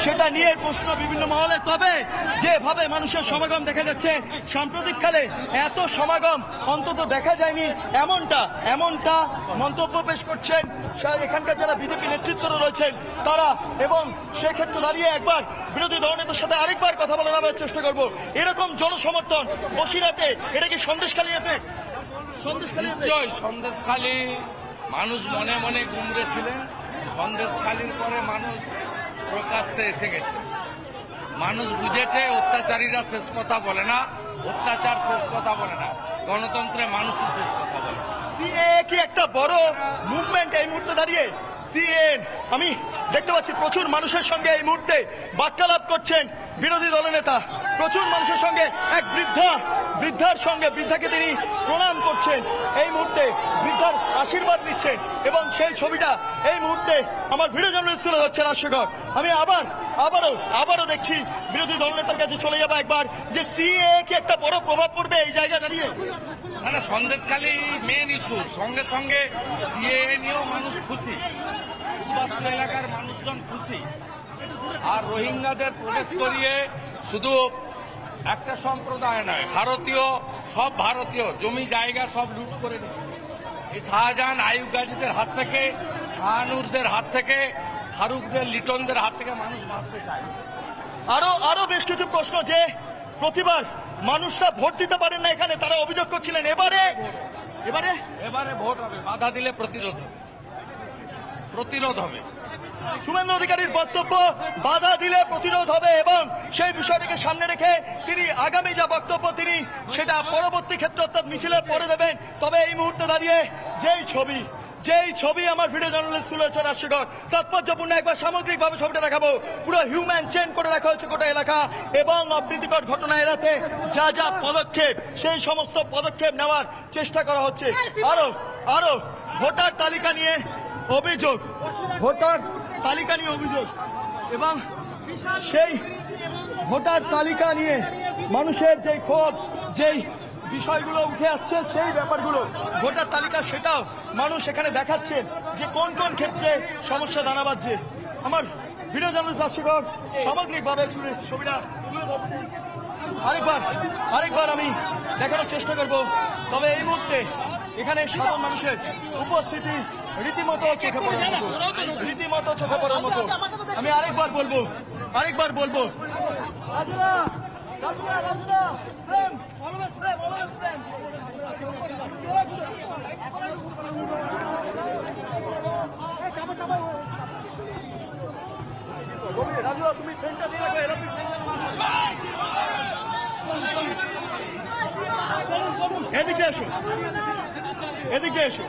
সেটা নিয়ে প্রশ্ন বিভিন্ন মহলে। তবে যেভাবে মানুষের সমাগম দেখা যাচ্ছে সাম্প্রতিককালে এত সমাগম অন্তত দেখা যায়নি এমনটা মন্তব্য পেশ করছেন এখানকার যারা বিজেপি নেতৃত্বরা রয়েছেন তারা। এবং সেক্ষেত্রে দাঁড়িয়ে একবার বিরোধী দলনেতার সাথে আরেকবার কথা বলে নেওয়ার চেষ্টা করব। এরকম জনসমর্থন বসিরহাটে, এটা কি সন্দেশখালী এফেক্ট? নিশ্চয় সন্দেশখালী মানুষ মনে মনে গুমরে ছিলেন। সন্দেশখালীর পরে মানুষ প্রকাশ্যে এসে গেছে। মানুষ বুঝেছে অত্যাচারীরা শেষ কথা বলে না, অত্যাচার শেষ কথা বলে না, গণতন্ত্রে মানুষই শেষ কথা বলে। সিএএ কি একটা বড় মুভমেন্ট এই মুহূর্তে দাঁড়িয়ে? সিএএ আমি দেখতে পাচ্ছি প্রচুর মানুষের সঙ্গে এই মুহূর্তে বার্তালাপ করছেন বিরোধী দলনেতা। প্রচুর মানুষের সঙ্গে এক বৃদ্ধাকে তিনি প্রণাম করছেন এই মুহূর্তে, বৃদ্ধার আশীর্বাদ নিচ্ছেন। এবং সেই ছবিটা এই মুহূর্তে আমার ভিডিও জার্নালিস্ট তুলে ধরছেন হাস্যকর। আমি আবারও দেখছি বিরোধী দলনেতার কাছে চলে যাবো একবার, যে সিএএ কি একটা বড় প্রভাব পড়বে এই জায়গা দাঁড়িয়ে? না, সন্দেশখালী মেন ইস্যু, সঙ্গে সঙ্গে সিএএ নিয়েও মানুষ খুশি, উদ্বাস্তু এলাকার মানুষজন খুশি। আর রোহিঙ্গাদের প্রবেশ করিয়ে শুধু একটা সম্প্রদায় নয়, সব ভারতীয় জমি জায়গা সব লুট করে নিচ্ছে। এই শাহজাহান আইয়ুব গাজীদের হাত থেকে, শাহানুরদের হাত থেকে, ফারুকদের, লিটনদের হাত থেকে মানুষ বাঁচতে চায়। আরো বেশ কিছু প্রশ্ন, যে প্রতিবার মানুষরা ভোট দিতে পারেন না এখানে, তারা অভিযোগ করছিলেন। এবারে ভোট হবে, বাধা দিলে প্রতিরোধ হবে। শুভেন্দু অধিকারীর বক্তব্য, বাধা দিলে প্রতিরোধ হবে, এবং সেই বিষয়টাকে সামনে রেখে তিনি আগামী যা বক্তব্য তিনি সেটা পরবর্তী ক্ষেত্রে অর্থাৎ মিছিলে পরে দেবেন। তবে এই মুহূর্তে দাঁড়িয়ে যেই ছবি আমার ভিডিও জার্নালিস্ট তুলেছেন হাস্যকর, তাৎপর্যপূর্ণ, একবার সামগ্রিকভাবে ছবিটা দেখাবো। পুরো হিউম্যান চেইন করে রাখা হয়েছে গোটা এলাকা, এবং অপ্রীতিকর ঘটনা এড়াতে যা পদক্ষেপ সেই সমস্ত পদক্ষেপ নেওয়ার চেষ্টা করা হচ্ছে। আরো ভোটার তালিকা নিয়ে অভিযোগ, এবং সেই ভোটার তালিকা নিয়ে মানুষের যেই ক্ষোভ, যেই বিষয়গুলো উঠে আসছে, সেই ব্যাপারগুলো ভোটার তালিকা সেটাও মানুষ এখানে দেখাচ্ছেন যে কোন ক্ষেত্রে সমস্যা দানা বাজছে। আমার ভিডিও জার্নালিস্ট হাস্যকর সামগ্রিকভাবে ছবিটা তুলে ধরছি। আরেকবার আমি দেখানোর চেষ্টা করব। তবে এই মুহূর্তে এখানে সাধারণ মানুষের উপস্থিতি রীতিমতো চোখে পড়ার মতো। আমি আরেকবার বলবো তুমি ফ্রেন্ডটা দিয়ে রাখো, এদিকে এসো।